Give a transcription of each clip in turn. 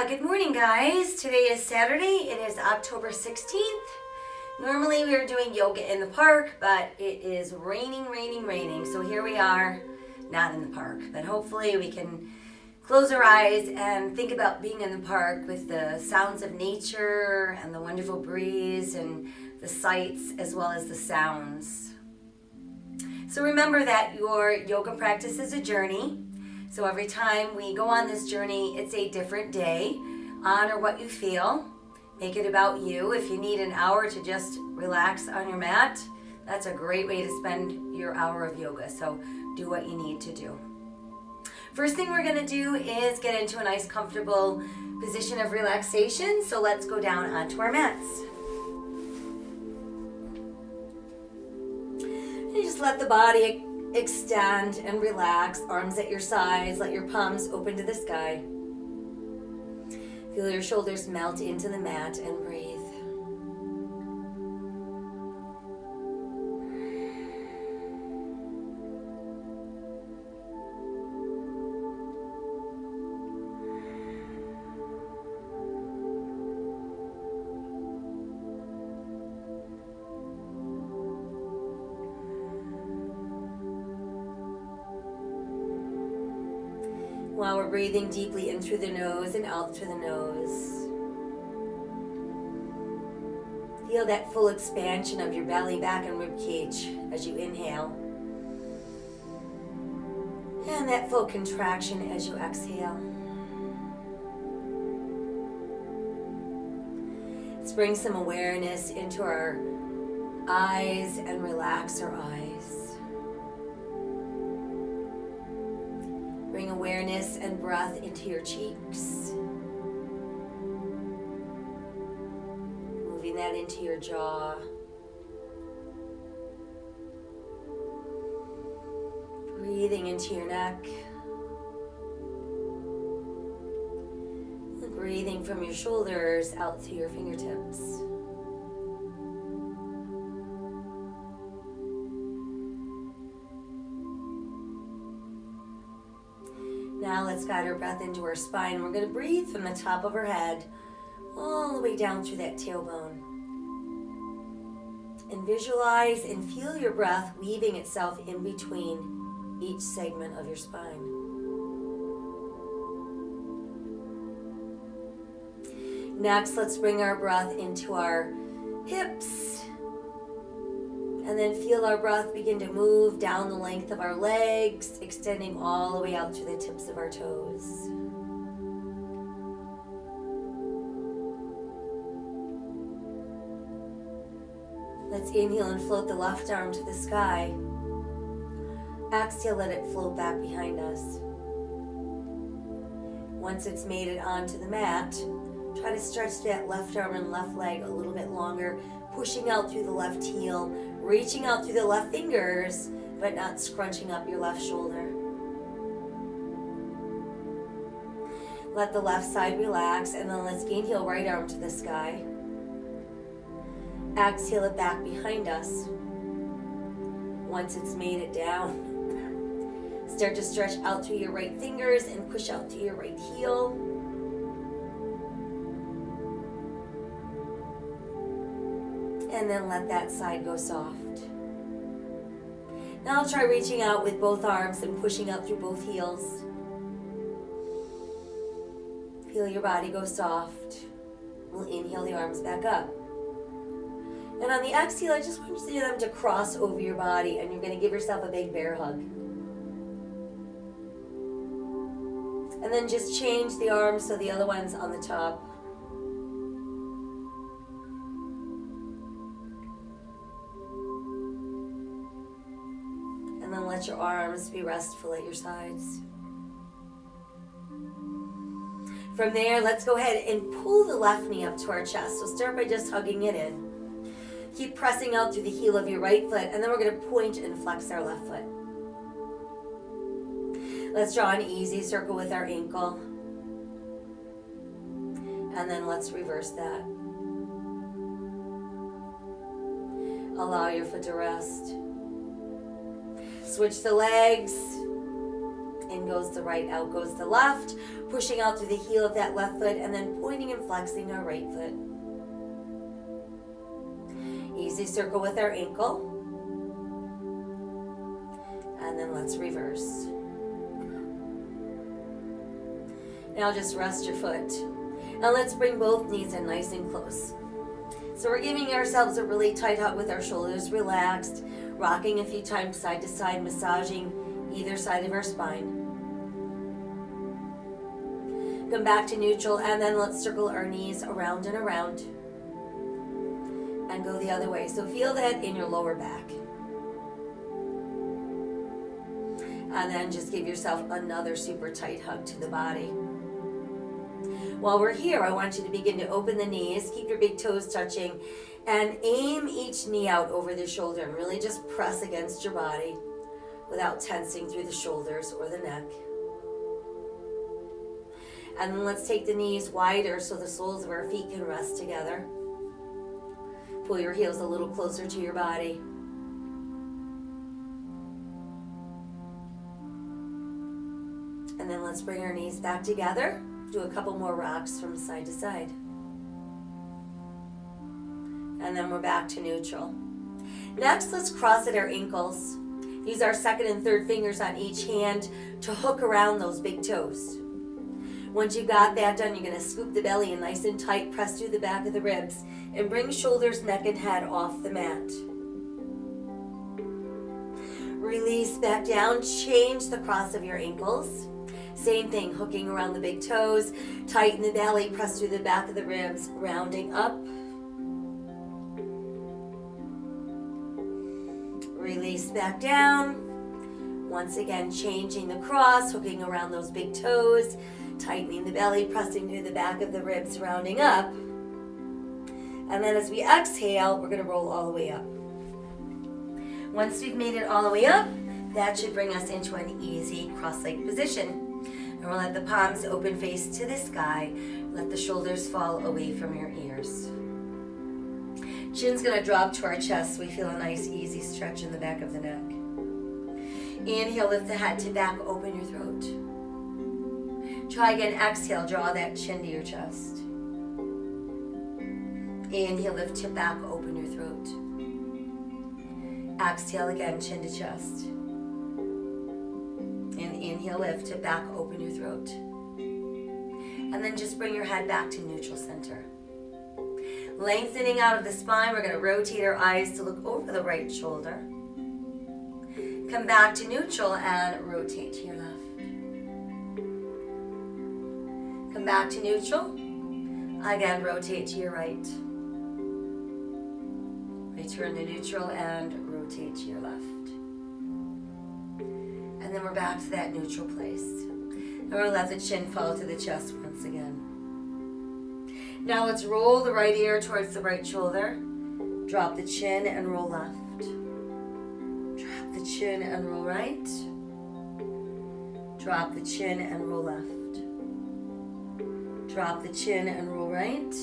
Good morning, guys. Today is Saturday. It is October 16th. Normally we are doing yoga in the park, but it is raining. So here we are, not in the park. But hopefully we can close our eyes and think about being in the park with the sounds of nature and the wonderful breeze and the sights as well as the sounds. So remember that your yoga practice is a journey. So every time we go on this journey, it's a different day. Honor what you feel. Make it about you. If you need an hour to just relax on your mat, that's a great way to spend your hour of yoga. So do what you need to do. First thing we're going to do is get into a nice comfortable position of relaxation. So let's go down onto our mats. And you just let the body extend and relax, arms at your sides, let your palms open to the sky. Feel your shoulders melt into the mat and breathe. While we're breathing deeply in through the nose and out through the nose. Feel that full expansion of your belly, back, and rib cage as you inhale. And that full contraction as you exhale. Let's bring some awareness into our eyes and relax our eyes. Bring awareness and breath into your cheeks. Moving that into your jaw. Breathing into your neck. And breathing from your shoulders out through your fingertips. Now let's guide our breath into our spine. We're going to breathe from the top of our head all the way down through that tailbone. And visualize and feel your breath weaving itself in between each segment of your spine. Next, let's bring our breath into our hips. And then feel our breath begin to move down the length of our legs, extending all the way out to the tips of our toes. Let's inhale and float the left arm to the sky. Exhale, let it float back behind us. Once it's made it onto the mat, try to stretch that left arm and left leg a little bit longer, pushing out through the left heel, reaching out through the left fingers, but not scrunching up your left shoulder. Let the left side relax, and then let's inhale right arm to the sky. Exhale it back behind us. Once it's made it down, start to stretch out through your right fingers and push out through your right heel. And then let that side go soft. Now try reaching out with both arms and pushing out through both heels. Feel your body go soft. We'll inhale the arms back up. And on the exhale, I just want you them to cross over your body, and you're going to give yourself a big bear hug. And then just change the arms so the other one's on the top. And then let your arms be restful at your sides. From there, let's go ahead and pull the left knee up to our chest. So start by just hugging it in. Keep pressing out through the heel of your right foot, and then we're going to point and flex our left foot. Let's draw an easy circle with our ankle. And then let's reverse that. Allow your foot to rest. Switch the legs. in goes the right, out goes the left, pushing out through the heel of that left foot, and then pointing and flexing our right foot. Easy circle with our ankle. And then let's reverse. Now just rest your foot. Now let's bring both knees in nice and close. So we're giving ourselves a really tight hug with our shoulders relaxed, rocking a few times side to side, massaging either side of our spine. Come back to neutral, and then let's circle our knees around and around. And go the other way. So feel that in your lower back. And then just give yourself another super tight hug to the body. While we're here, I want you to begin to open the knees, keep your big toes touching, and aim each knee out over the shoulder and really just press against your body without tensing through the shoulders or the neck. And then let's take the knees wider so the soles of our feet can rest together. Pull your heels a little closer to your body. And then let's bring our knees back together. Do a couple more rocks from side to side. And then we're back to neutral. Next, let's cross at our ankles. Use our second and third fingers on each hand to hook around those big toes. Once you've got that done, you're going to scoop the belly in nice and tight, press through the back of the ribs, and bring shoulders, neck, and head off the mat. Release back down, change the cross of your ankles. Same thing, hooking around the big toes, tighten the belly, press through the back of the ribs, rounding up. Release back down. Once again, changing the cross, hooking around those big toes, tightening the belly, pressing through the back of the ribs, rounding up. And then as we exhale, we're going to roll all the way up. Once we've made it all the way up, that should bring us into an easy cross-legged position. And we'll let the palms open face to the sky. Let the shoulders fall away from your ears. Chin's going to drop to our chest so we feel a nice easy stretch in the back of the neck. Inhale, lift the head to back, open your throat. Try again, exhale, draw that chin to your chest. Inhale, lift to back, open your throat. Exhale again, chin to chest. And inhale, lift to back, open your throat. And then just bring your head back to neutral center. Lengthening out of the spine, we're going to rotate our eyes to look over the right shoulder. Come back to neutral and rotate to your left. Come back to neutral. Again, rotate to your right. Return to neutral and rotate to your left. And then we're back to that neutral place. And we'll let the chin fall to the chest once again. Now let's roll the right ear towards the right shoulder. Drop the chin and roll left. Drop the chin and roll right. Drop the chin and roll left. Drop the chin and roll right.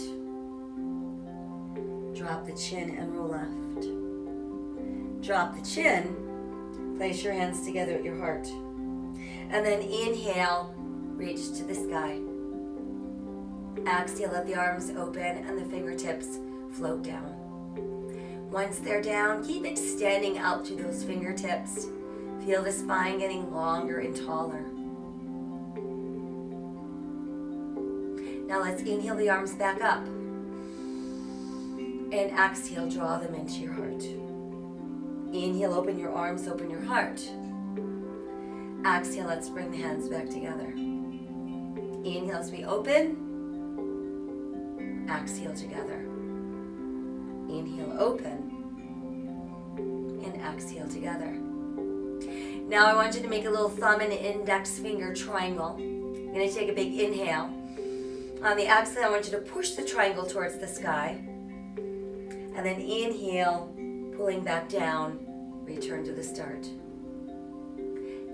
Drop the chin and roll left. Drop the chin. Place your hands together at your heart. And then inhale, reach to the sky. Exhale, let the arms open and the fingertips float down. Once they're down, keep extending out to those fingertips. Feel the spine getting longer and taller. Now let's inhale the arms back up. And exhale, draw them into your heart. Inhale, open your arms, open your heart. Exhale, let's bring the hands back together. Inhale as we open. Exhale together. Inhale, open. And exhale together. Now I want you to make a little thumb and index finger triangle. You're going to take a big inhale. On the exhale, I want you to push the triangle towards the sky. And then inhale, pulling back down, return to the start.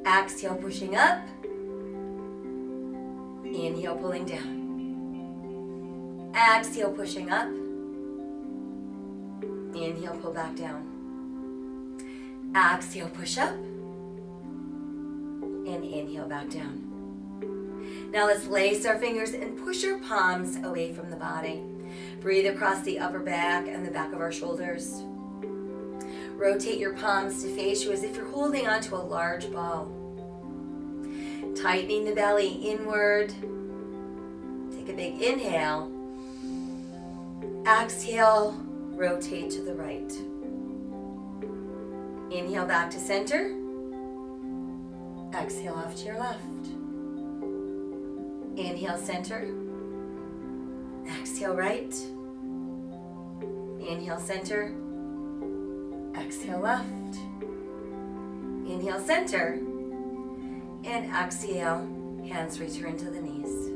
Exhale, pushing up. Inhale, pulling down. Exhale, pushing up. Inhale, pull back down. Exhale, push up. And inhale back down. Now let's lace our fingers and push our palms away from the body. Breathe across the upper back and the back of our shoulders. Rotate your palms to face you as if you're holding onto a large ball. Tightening the belly inward. Take a big inhale. Exhale, rotate to the right. Inhale back to center. Exhale off to your left. Inhale center. Exhale right. Inhale center. Exhale left. Inhale center. And exhale, hands return to the knees.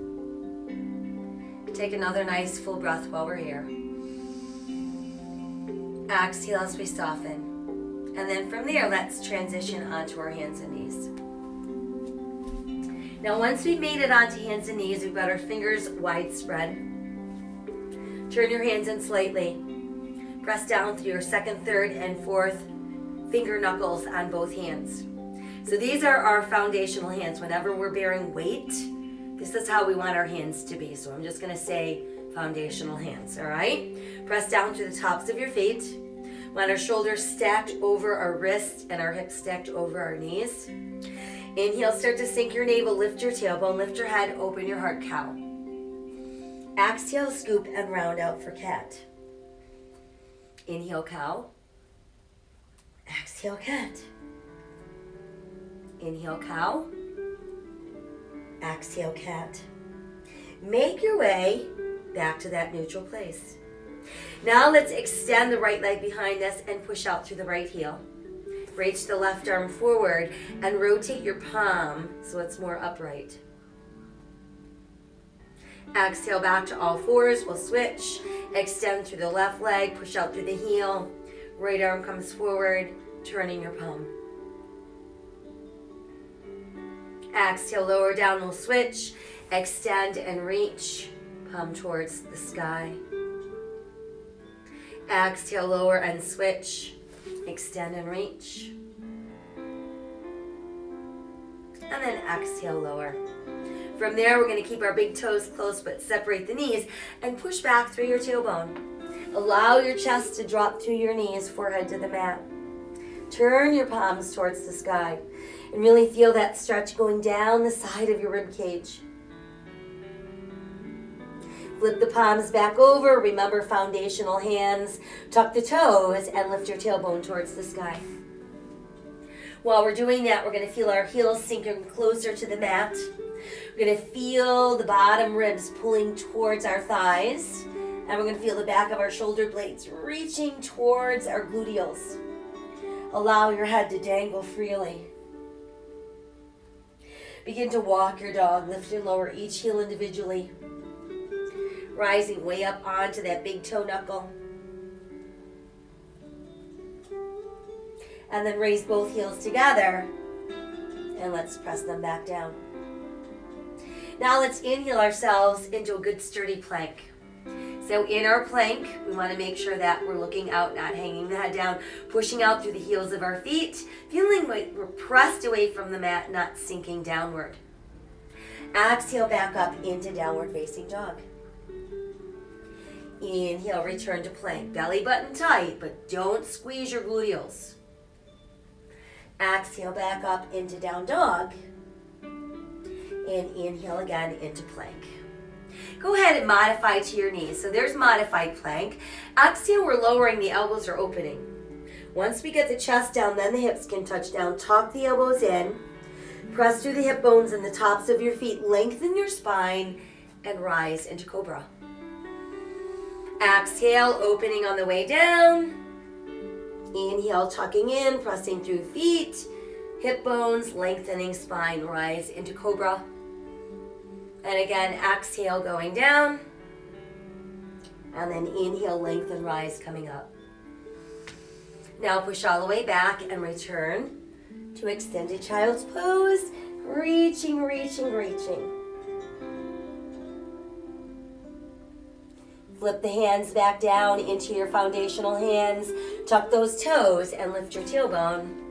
Take another nice full breath while we're here. Exhale as we soften. And then from there, let's transition onto our hands and knees. Now once we've made it onto hands and knees, we've got our fingers widespread. Turn your hands in slightly. Press down through your second, third, and fourth finger knuckles on both hands. So these are our foundational hands. Whenever we're bearing weight, this is how we want our hands to be. So I'm just going to say foundational hands, all right? Press down to the tops of your feet. Want our shoulders stacked over our wrists and our hips stacked over our knees. Inhale, start to sink your navel, lift your tailbone, lift your head, open your heart, cow. Exhale, scoop and round out for cat. Inhale, cow. Exhale, cat. Inhale, cow. Exhale, cat. Make your way back to that neutral place. Now let's extend the right leg behind us and push out through the right heel. Reach the left arm forward and rotate your palm so it's more upright. Exhale back to all fours. We'll switch. Extend through the left leg, push out through the heel. Right arm comes forward, turning your palm. Exhale, lower down, we'll switch. Extend and reach, palm towards the sky. Exhale, lower and switch. Extend and reach. And then exhale, lower. From there, we're going to keep our big toes close, but separate the knees and push back through your tailbone. Allow your chest to drop through your knees, forehead to the mat. Turn your palms towards the sky and really feel that stretch going down the side of your rib cage. Flip the palms back over. Remember, foundational hands. Tuck the toes and lift your tailbone towards the sky. While we're doing that, we're going to feel our heels sinking closer to the mat. We're going to feel the bottom ribs pulling towards our thighs. And we're going to feel the back of our shoulder blades reaching towards our gluteals. Allow your head to dangle freely. Begin to walk your dog. Lift and lower each heel individually. Rising way up onto that big toe knuckle. And then raise both heels together. And let's press them back down. Now let's inhale ourselves into a good sturdy plank. So in our plank, we want to make sure that we're looking out, not hanging the head down, pushing out through the heels of our feet, feeling like we're pressed away from the mat, not sinking downward. Exhale back up into downward facing dog. Inhale, return to plank. Belly button tight, but don't squeeze your gluteals. Exhale back up into down dog. And inhale again into plank. Go ahead and modify to your knees. So there's modified plank. Exhale, we're lowering, the elbows are opening. Once we get the chest down, then the hips can touch down. Tuck the elbows in. Press through the hip bones and the tops of your feet. Lengthen your spine and rise into cobra. Exhale, opening on the way down. Inhale, tucking in, pressing through feet, hip bones, lengthening spine, rise into cobra. And again, exhale, going down. And then inhale, lengthen, rise, coming up. Now push all the way back and return to extended child's pose. Reaching, reaching, reaching. Flip the hands back down into your foundational hands. Tuck those toes and lift your tailbone.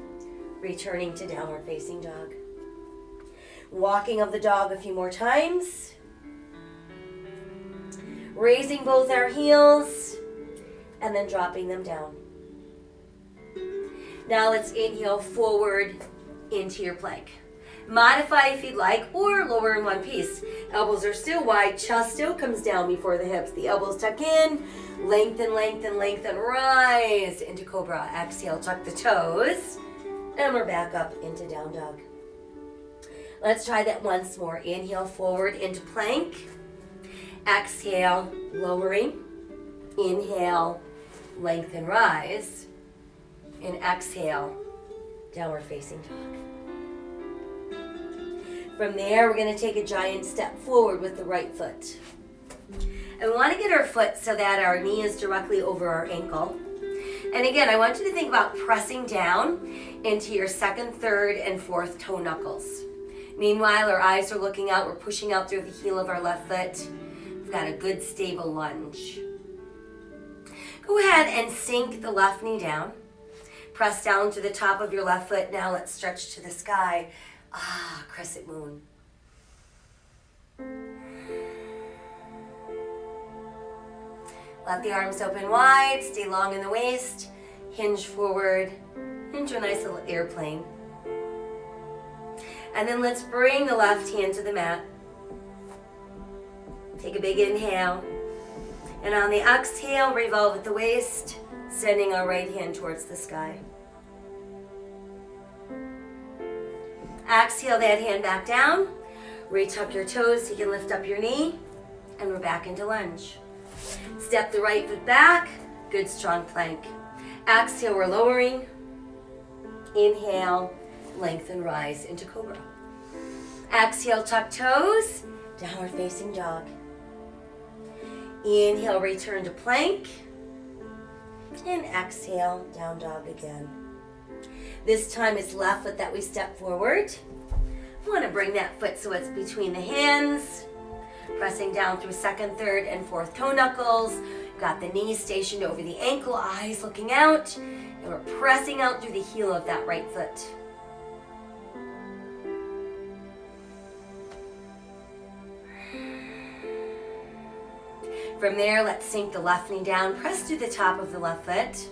Returning to downward facing dog. Walking of the dog a few more times. Raising both our heels and then dropping them down. Now let's inhale forward into your plank. Modify if you'd like, or lower in one piece. Elbows are still wide, chest still comes down before the hips. The elbows tuck in, lengthen, lengthen, lengthen, rise into cobra. Exhale, tuck the toes, and we're back up into down dog. Let's try that once more. Inhale forward into plank. Exhale, lowering. Inhale, lengthen, rise. And exhale, downward facing dog. From there, we're going to take a giant step forward with the right foot. And we want to get our foot so that our knee is directly over our ankle. And again, I want you to think about pressing down into your second, third, and fourth toe knuckles. Meanwhile, our eyes are looking out. We're pushing out through the heel of our left foot. We've got a good stable lunge. Go ahead and sink the left knee down. Press down to the top of your left foot. Now let's stretch to the sky. Crescent moon. Let the arms open wide, stay long in the waist, hinge forward into a nice little airplane. And then let's bring the left hand to the mat. Take a big inhale. And on the exhale, revolve at the waist, sending our right hand towards the sky. Exhale that hand back down. Retuck your toes so you can lift up your knee. And we're back into lunge. Step the right foot back. Good strong plank. Exhale, we're lowering. Inhale, lengthen, rise into cobra. Exhale, tuck toes. Downward facing dog. Inhale, return to plank. And exhale, down dog again. This time it's left foot that we step forward. We want to bring that foot so it's between the hands. Pressing down through second, third, and fourth toe knuckles. We've got the knees stationed over the ankle, eyes looking out. And we're pressing out through the heel of that right foot. From there, let's sink the left knee down. Press through the top of the left foot.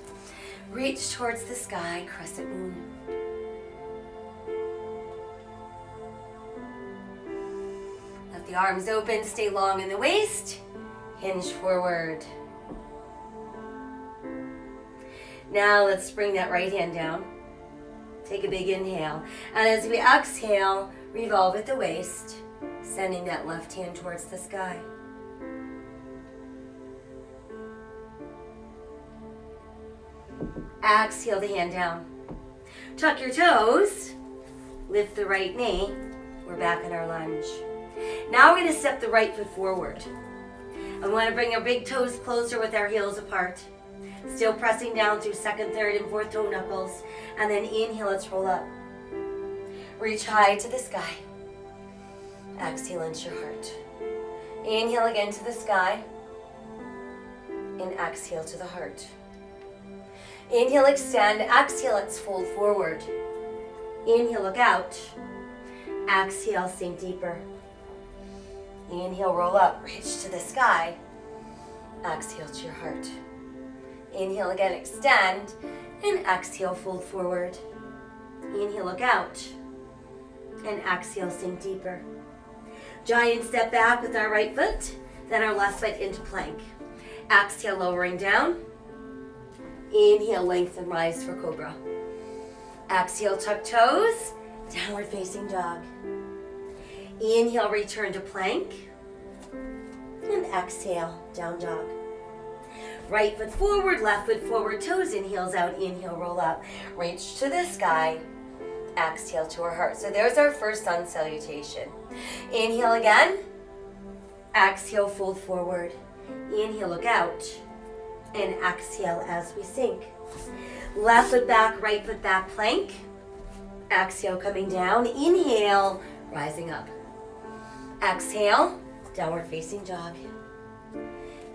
Reach towards the sky, crescent moon. Let the arms open, stay long in the waist. Hinge forward. Now let's bring that right hand down. Take a big inhale. And as we exhale, revolve at the waist, sending that left hand towards the sky. Exhale the hand down. Tuck your toes. Lift the right knee. We're back in our lunge. Now we're going to step the right foot forward. I want to bring our big toes closer with our heels apart. Still pressing down through second, third, and fourth toe knuckles. And then inhale, let's roll up. Reach high to the sky. Exhale into your heart. Inhale again to the sky. And exhale to the heart. Inhale, extend. Exhale, let's fold forward. Inhale, look out. Exhale, sink deeper. Inhale, roll up. Reach to the sky. Exhale to your heart. Inhale again, extend. And exhale, fold forward. Inhale, look out. And exhale, sink deeper. Giant step back with our right foot. Then our left foot into plank. Exhale, lowering down. Inhale, lengthen, rise for cobra. Exhale, tuck toes. Downward facing dog. Inhale, return to plank. And exhale, down dog. Right foot forward, left foot forward, toes in, heels out. Inhale, roll up. Reach to the sky. Exhale to our heart. So there's our first sun salutation. Inhale again. Exhale, fold forward. Inhale, look out. And exhale as we sink. Left foot back, right foot back, plank. Exhale, coming down. Inhale, rising up. Exhale, downward facing dog.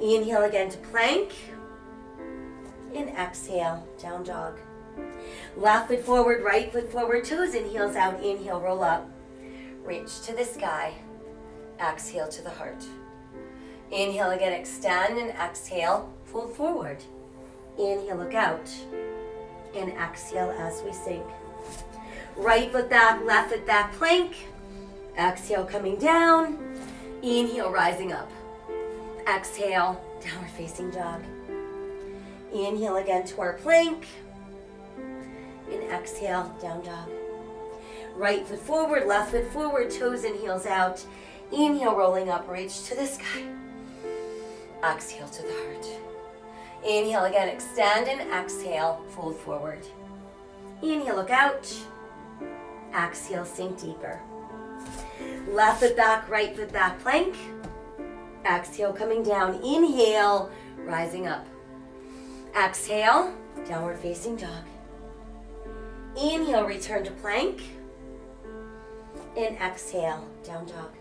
Inhale again to plank. And exhale, down dog. Left foot forward, right foot forward, toes in, heels out. Inhale, roll up. reach to the sky. Exhale to the heart. Inhale again, extend, and exhale, fold forward. Inhale, look out, and exhale as we sink. Right foot back, left foot back, plank. Exhale, coming down. Inhale, rising up. Exhale, downward facing dog. Inhale again to our plank. And exhale, down dog. Right foot forward, left foot forward, toes and heels out. Inhale, rolling up, reach to the sky. Exhale to the heart. Inhale again, extend, and exhale, fold forward. Inhale, look out. Exhale, sink deeper. Left foot back, right foot back, plank. Exhale, coming down. Inhale, rising up. Exhale, downward facing dog. Inhale, return to plank. And exhale, down dog.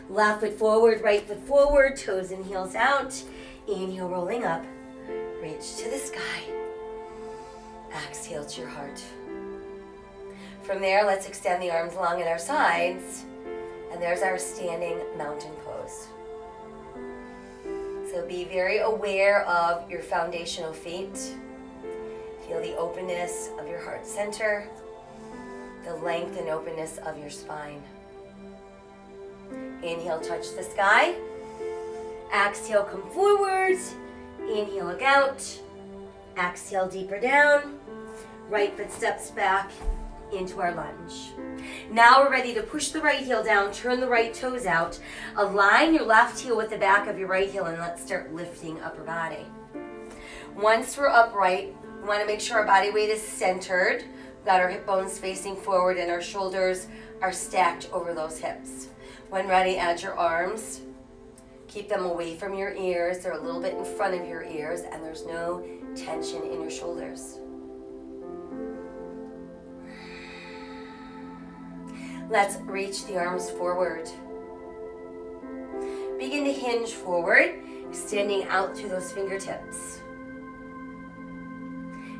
Left foot forward, right foot forward, toes and heels out. Inhale, rolling up. Reach to the sky. Exhale to your heart. From there, let's extend the arms long at our sides. And there's our standing mountain pose. So be very aware of your foundational feet. Feel the openness of your heart center, the length and openness of your spine. Inhale, touch the sky. Exhale, come forward. Inhale, look out. Exhale, deeper down. Right foot steps back into our lunge. Now we're ready to push the right heel down, turn the right toes out, align your left heel with the back of your right heel, and let's start lifting upper body. Once we're upright, we want to make sure our body weight is centered. We've got our hip bones facing forward and our shoulders are stacked over those hips. When ready, add your arms. Keep them away from your ears. They're a little bit in front of your ears, and there's no tension in your shoulders. Let's reach the arms forward. Begin to hinge forward, extending out through those fingertips.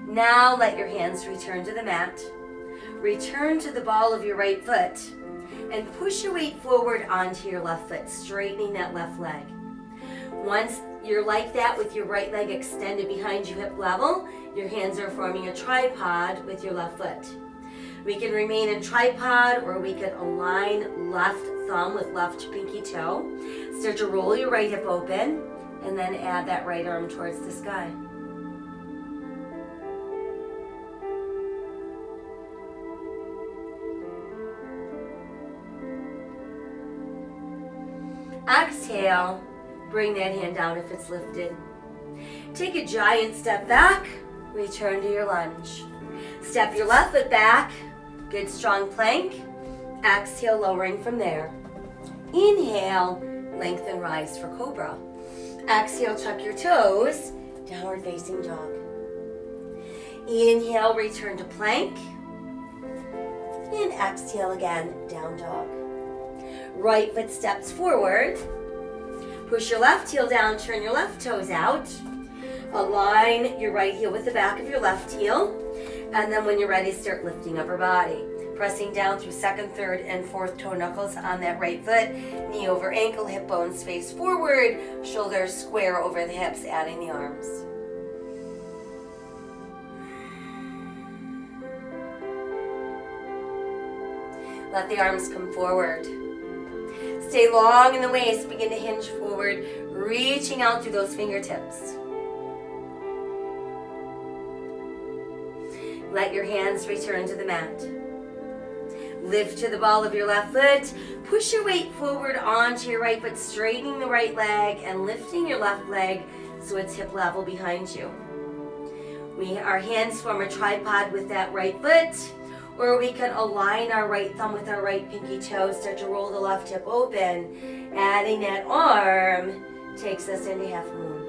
Now let your hands return to the mat. Return to the ball of your right foot and push your weight forward onto your left foot, straightening that left leg. Once you're like that with your right leg extended behind you, hip level, your hands are forming a tripod with your left foot. We can remain in tripod, or we could align left thumb with left pinky toe. Start to roll your right hip open, and then add that right arm towards the sky. Exhale, bring that hand down if it's lifted. Take a giant step back, return to your lunge. Step your left foot back, good strong plank. Exhale, lowering from there. Inhale, lengthen, rise for cobra. Exhale, tuck your toes, downward facing dog. Inhale, return to plank. And exhale again, down dog. Right foot steps forward. Push your left heel down, turn your left toes out. Align your right heel with the back of your left heel. And then when you're ready, start lifting upper body. Pressing down through second, third, and fourth toe knuckles on that right foot. Knee over ankle, hip bones face forward. Shoulders square over the hips, adding the arms. Let the arms come forward. Stay long in the waist. Begin to hinge forward, reaching out through those fingertips. Let your hands return to the mat. Lift to the ball of your left foot. Push your weight forward onto your right foot, straightening the right leg and lifting your left leg so it's hip level behind you. Our hands form a tripod with that right foot, or we can align our right thumb with our right pinky toe, start to roll the left hip open. Adding that arm takes us into half moon.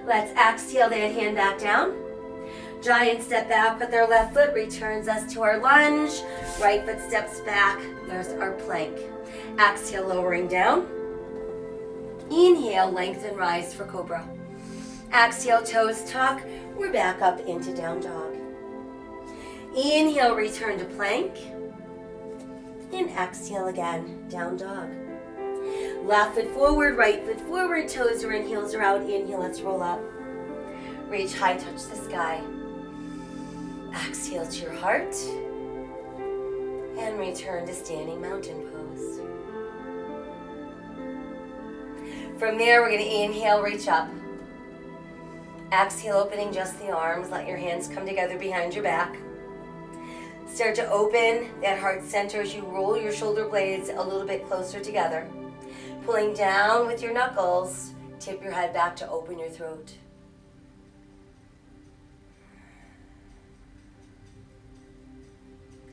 Let's exhale that hand back down. Giant step back with our left foot returns us to our lunge. Right foot steps back. There's our plank. Exhale, lowering down. Inhale, lengthen, rise for cobra. Exhale, toes tuck. We're back up into down dog. Inhale, return to plank. And exhale again, down dog. Left foot forward, right foot forward, toes are in, heels are out. Inhale, let's roll up. Reach high, touch the sky. Exhale to your heart. And return to standing mountain pose. From there, we're going to inhale, reach up. Exhale, opening just the arms. Let your hands come together behind your back. Start to open that heart center as you roll your shoulder blades a little bit closer together. Pulling down with your knuckles, tip your head back to open your throat.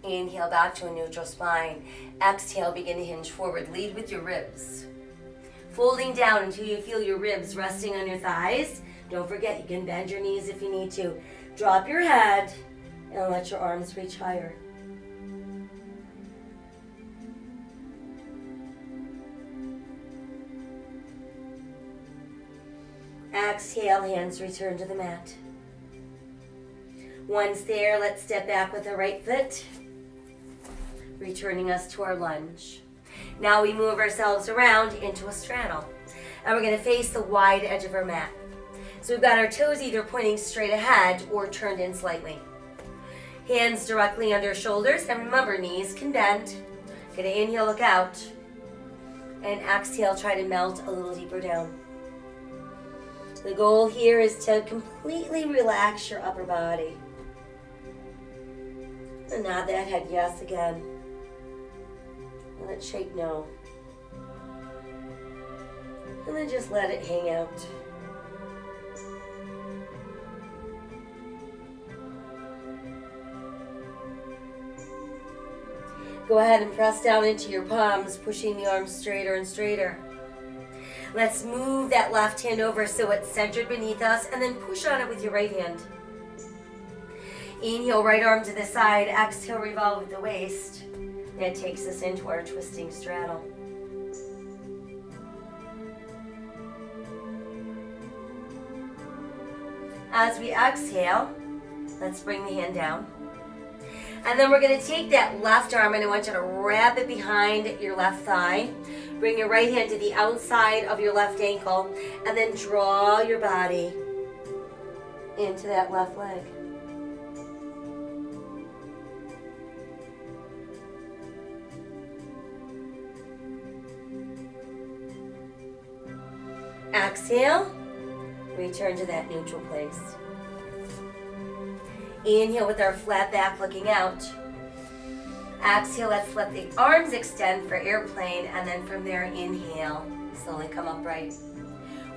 Inhale back to a neutral spine. Exhale, begin to hinge forward. Lead with your ribs. Folding down until you feel your ribs resting on your thighs. Don't forget, you can bend your knees if you need to. Drop your head and let your arms reach higher. Exhale, hands return to the mat. Once there, let's step back with the right foot, returning us to our lunge. Now we move ourselves around into a straddle. And we're going to face the wide edge of our mat. So we've got our toes either pointing straight ahead or turned in slightly. Hands directly under shoulders, and remember, knees can bend. Gonna inhale, look out. And exhale, try to melt a little deeper down. The goal here is to completely relax your upper body. And nod that head yes again. And let's shake no. And then just let it hang out. Go ahead and press down into your palms, pushing the arms straighter and straighter. Let's move that left hand over so it's centered beneath us, and then push on it with your right hand. Inhale, right arm to the side. Exhale, revolve with the waist. That takes us into our twisting straddle. As we exhale, let's bring the hand down. And then we're going to take that left arm and I want you to wrap it behind your left thigh. Bring your right hand to the outside of your left ankle and then draw your body into that left leg. Exhale, return to that neutral place. Inhale with our flat back looking out. Exhale, let's let the arms extend for airplane, and then from there, inhale, slowly come upright.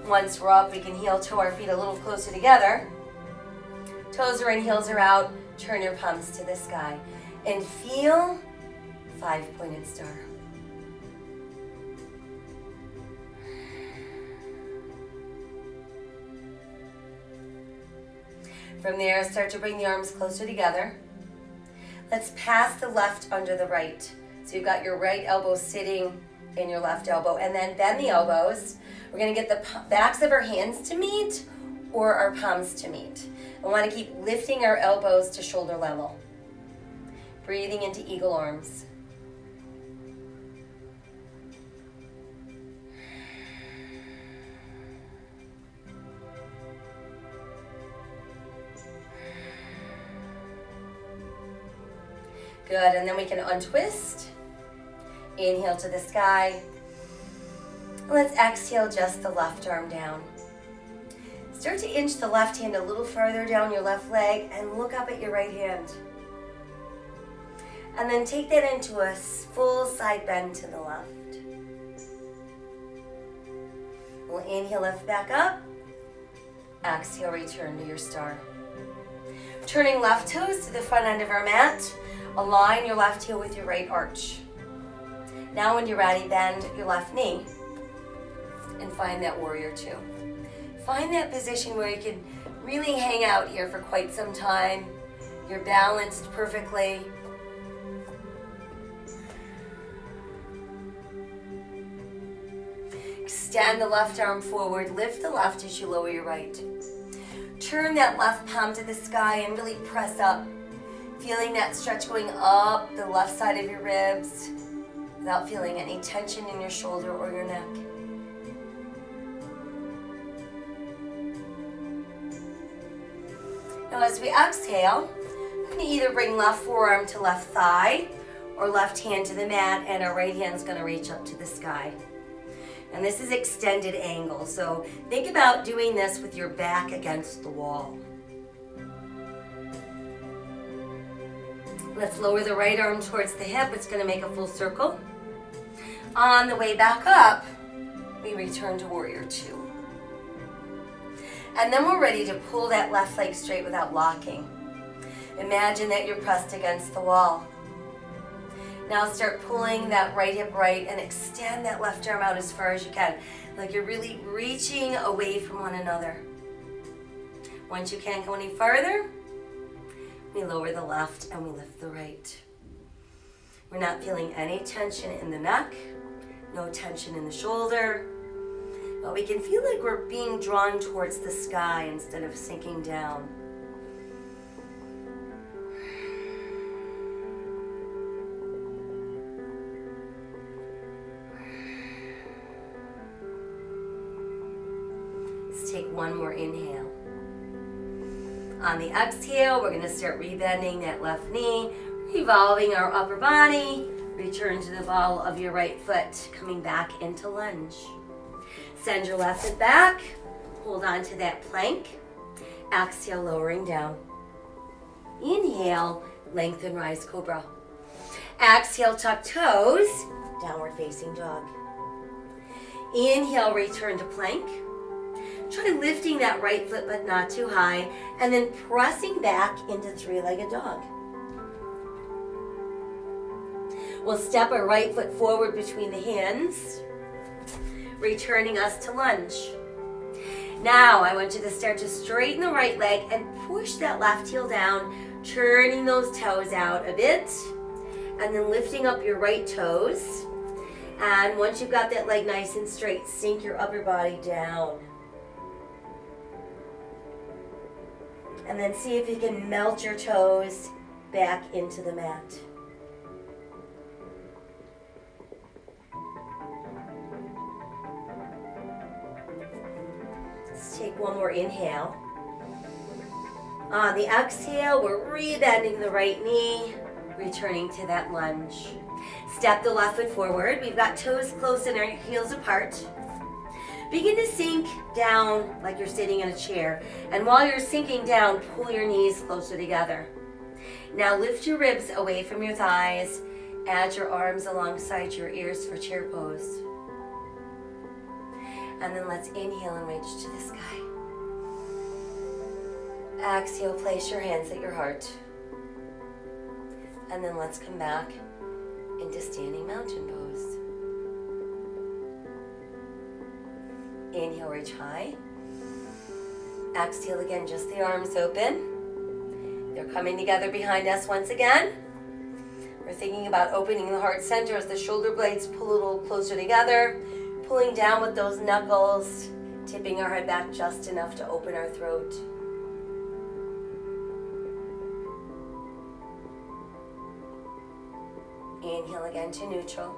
Once we're up, we can heel toe our feet a little closer together. Toes are in, heels are out. Turn your palms to the sky and feel 5-pointed star. From there, start to bring the arms closer together. Let's pass the left under the right. So you've got your right elbow sitting in your left elbow, and then bend the elbows. We're going to get the backs of our hands to meet or our palms to meet. I want to keep lifting our elbows to shoulder level. Breathing into eagle arms. Good, and then we can untwist. Inhale to the sky. Let's exhale just the left arm down. Start to inch the left hand a little farther down your left leg and look up at your right hand. And then take that into a full side bend to the left. We'll inhale, lift back up. Exhale, return to your star. Turning left toes to the front end of our mat. Align your left heel with your right arch. Now when you're ready, bend your left knee and find that warrior two. Find that position where you can really hang out here for quite some time. You're balanced perfectly. Extend the left arm forward. Lift the left as you lower your right. Return that left palm to the sky and really press up. Feeling that stretch going up the left side of your ribs without feeling any tension in your shoulder or your neck. Now as we exhale, we're going to either bring left forearm to left thigh or left hand to the mat, and our right hand is going to reach up to the sky. And this is extended angle, so think about doing this with your back against the wall. Let's lower the right arm towards the hip. It's going to make a full circle. On the way back up, we return to Warrior Two. And then we're ready to pull that left leg straight without locking. Imagine that you're pressed against the wall. Now start pulling that right hip right and extend that left arm out as far as you can, like you're really reaching away from one another. Once you can't go any farther, we lower the left and we lift the right. We're not feeling any tension in the neck, no tension in the shoulder, but we can feel like we're being drawn towards the sky instead of sinking down. Let's take one more inhale. On the exhale, we're going to start rebending that left knee, revolving our upper body. Return to the ball of your right foot, coming back into lunge. Send your left foot back. Hold on to that plank. Exhale, lowering down. Inhale, lengthen, rise, cobra. Exhale, tuck toes, downward facing dog. Inhale, return to plank. Try lifting that right foot but not too high, and then pressing back into three-legged dog. We'll step our right foot forward between the hands, returning us to lunge. Now I want you to start to straighten the right leg and push that left heel down, turning those toes out a bit, and then lifting up your right toes. And once you've got that leg nice and straight, sink your upper body down. And then see if you can melt your toes back into the mat. Let's take one more inhale. On the exhale, we're rebending the right knee, returning to that lunge. Step the left foot forward. We've got toes close and our heels apart. Begin to sink down like you're sitting in a chair. And while you're sinking down, pull your knees closer together. Now lift your ribs away from your thighs. Add your arms alongside your ears for chair pose. And then let's inhale and reach to the sky. Exhale, place your hands at your heart. And then let's come back into standing mountain pose. Inhale, reach high. Exhale again, just the arms open. They're coming together behind us once again. We're thinking about opening the heart center as the shoulder blades pull a little closer together, pulling down with those knuckles, tipping our head back just enough to open our throat. Inhale again to neutral.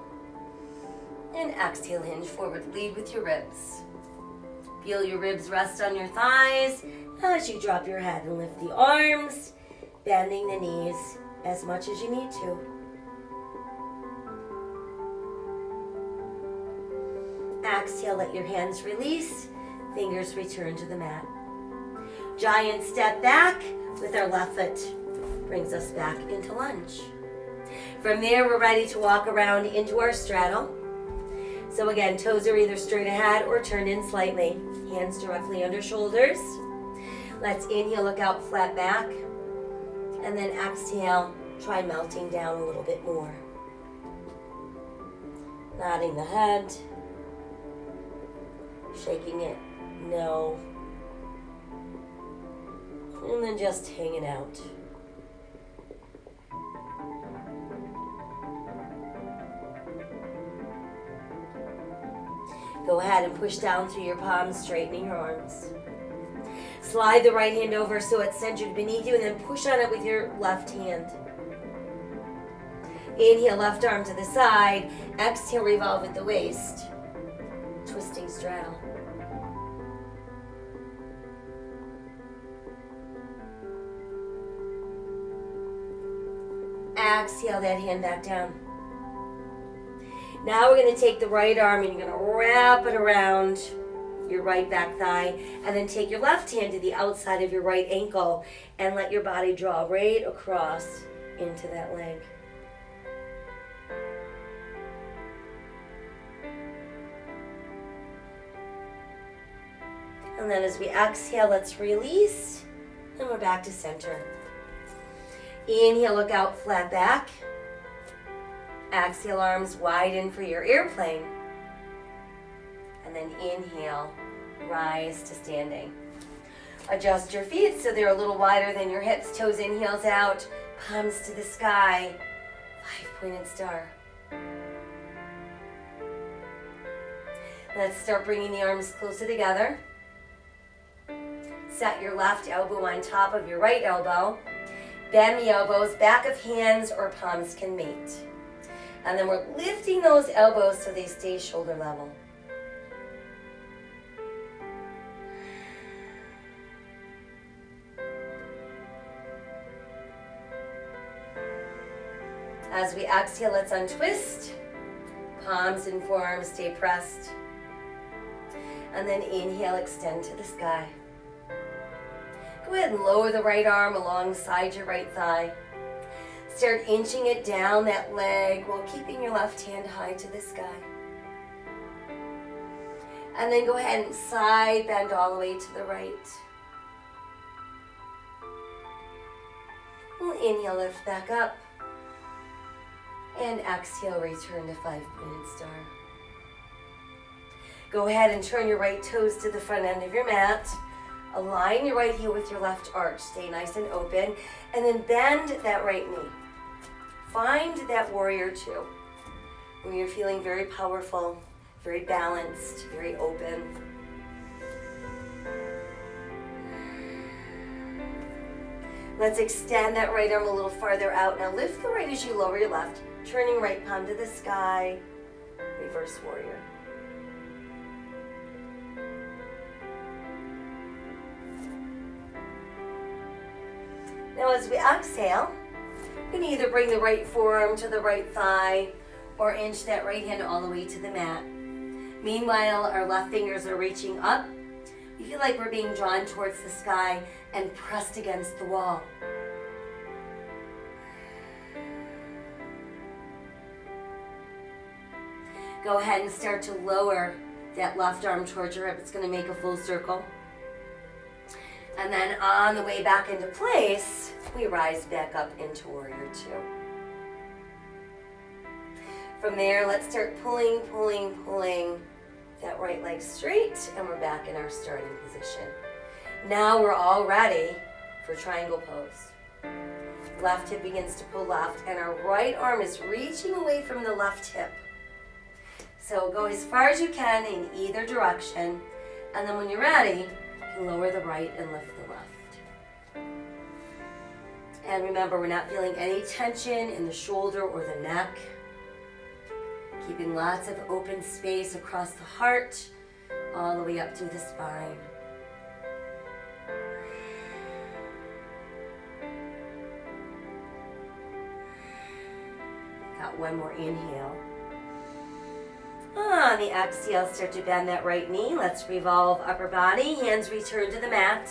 And exhale, hinge forward, lead with your ribs. Feel your ribs rest on your thighs as you drop your head and lift the arms, bending the knees as much as you need to. Exhale, let your hands release, fingers return to the mat. Giant step back with our left foot, brings us back into lunge. From there, we're ready to walk around into our straddle. So again, toes are either straight ahead or turned in slightly. Hands directly under shoulders. Let's inhale, look out, flat back. And then exhale, try melting down a little bit more. Nodding the head. Shaking it, no. And then just hanging out. Go ahead and push down through your palms, straightening your arms. Slide the right hand over so it's centered beneath you, and then push on it with your left hand. Inhale, left arm to the side. Exhale, revolve at the waist. Twisting straddle. Exhale that hand back down. Now we're going to take the right arm and you're going to wrap it around your right back thigh, and then take your left hand to the outside of your right ankle and let your body draw right across into that leg. And then as we exhale, let's release, and we're back to center. Inhale, look out, flat back. Exhale, arms widen for your airplane. And then inhale, rise to standing. Adjust your feet so they're a little wider than your hips. Toes in, heels out, palms to the sky. 5-pointed star. Let's start bringing the arms closer together. Set your left elbow on top of your right elbow. Bend the elbows, back of hands or palms can meet. And then we're lifting those elbows so they stay shoulder level. As we exhale, let's untwist. Palms and forearms stay pressed. And then inhale, extend to the sky. Go ahead and lower the right arm alongside your right thigh. Start inching it down that leg while keeping your left hand high to the sky. And then go ahead and side bend all the way to the right. We'll inhale, lift back up. And exhale, return to 5-pointed star. Go ahead and turn your right toes to the front end of your mat. Align your right heel with your left arch. Stay nice and open. And then bend that right knee. Find that warrior two, when you're feeling very powerful, very balanced, very open. Let's extend that right arm a little farther out. Now lift the right as you lower your left, turning right palm to the sky. Reverse warrior. Now as we exhale, you can either bring the right forearm to the right thigh or inch that right hand all the way to the mat. Meanwhile, our left fingers are reaching up. We feel like we're being drawn towards the sky and pressed against the wall. Go ahead and start to lower that left arm towards your hip. It's going to make a full circle. And then on the way back into place, we rise back up into warrior two. From there, let's start pulling that right leg straight, and we're back in our starting position. Now we're all ready for triangle pose. Left hip begins to pull left, and our right arm is reaching away from the left hip. So go as far as you can in either direction, and then when you're ready, you can lower the right and lift the left. And remember, we're not feeling any tension in the shoulder or the neck. Keeping lots of open space across the heart, all the way up through the spine. Got one more inhale. On the exhale, start to bend that right knee. Let's revolve upper body. Hands return to the mat.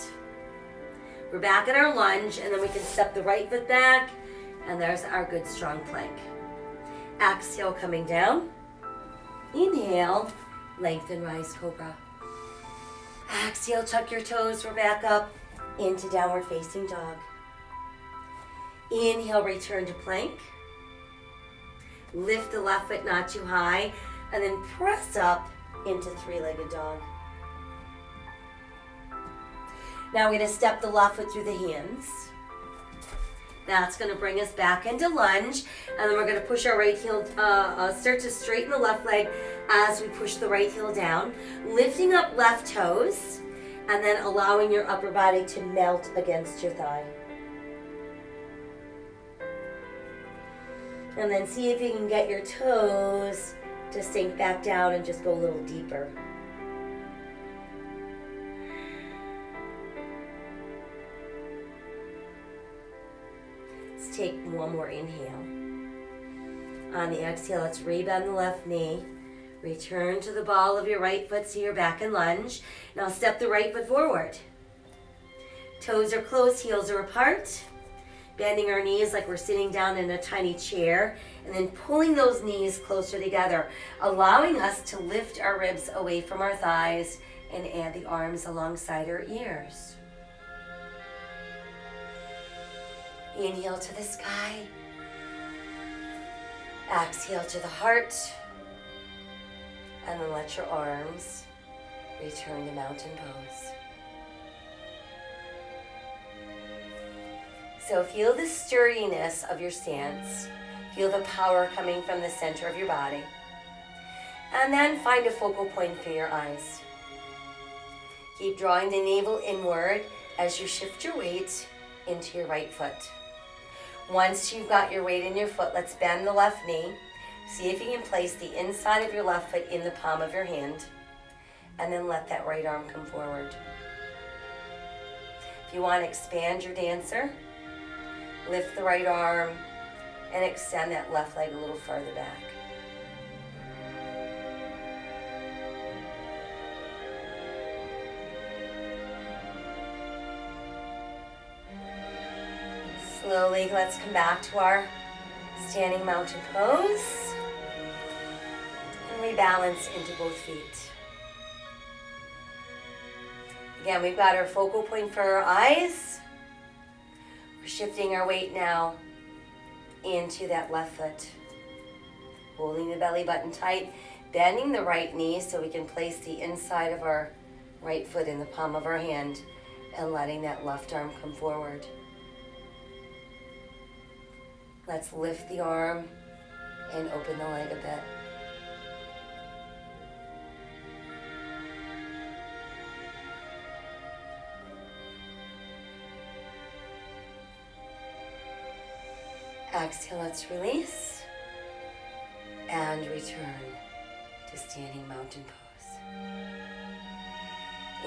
We're back in our lunge, and then we can step the right foot back, and there's our good strong plank. Exhale, coming down. Inhale, lengthen, rise, cobra. Exhale, tuck your toes. We're back up into downward facing dog. Inhale, return to plank. Lift the left foot not too high, and then press up into three-legged dog. Now we're going to step the left foot through the hands. That's going to bring us back into lunge, and then we're going to push our right heel, start to straighten the left leg as we push the right heel down, lifting up left toes, And then allowing your upper body to melt against your thigh. And then see if you can get your toes to sink back down and just go a little deeper. Let's take one more inhale. On the exhale, let's rebend the left knee. Return to the ball of your right foot so you're back in lunge. Now step the right foot forward. Toes are closed, heels are apart. Bending our knees like we're sitting down in a tiny chair. And then pulling those knees closer together. Allowing us to lift our ribs away from our thighs and add the arms alongside our ears. Inhale to the sky. Exhale to the heart. And then let your arms return to mountain pose. So feel the sturdiness of your stance. Feel the power coming from the center of your body. And then find a focal point for your eyes. Keep drawing the navel inward as you shift your weight into your right foot. Once you've got your weight in your foot, let's bend the left knee. See if you can place the inside of your left foot in the palm of your hand. And then let that right arm come forward. If you want to expand your dancer, lift the right arm and extend that left leg a little farther back. Slowly, let's come back to our standing mountain pose. And rebalance into both feet. Again, we've got our focal point for our eyes. We're shifting our weight now into that left foot. Holding the belly button tight, bending the right knee so we can place the inside of our right foot in the palm of our hand and letting that left arm come forward. Let's lift the arm and open the leg a bit. Exhale, let's release and return to standing mountain pose.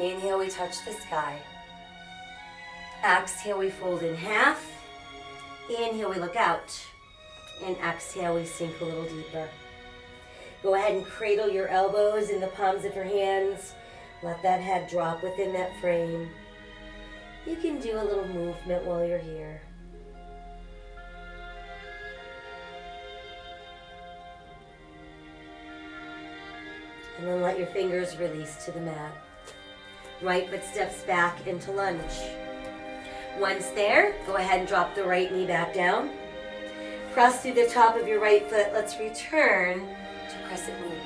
Inhale, we touch the sky. Exhale, we fold in half. Inhale, we look out. And exhale, we sink a little deeper. Go ahead and cradle your elbows in the palms of your hands. Let that head drop within that frame. You can do a little movement while you're here. And then let your fingers release to the mat. Right foot steps back into lunge. Once there, go ahead and drop the right knee back down. Cross through the top of your right foot. Let's return to crescent moon.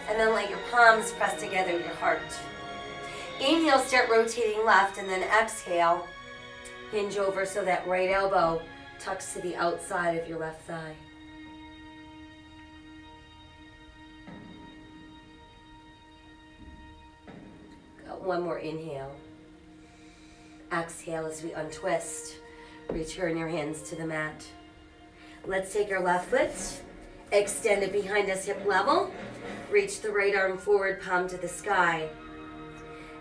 And then let your palms press together your heart. Inhale, start rotating left, and then exhale, hinge over so that right elbow tucks to the outside of your left thigh. One more inhale. Exhale as we untwist. Return your hands to the mat. Let's take our left foot, extend it behind us hip level. Reach the right arm forward, palm to the sky.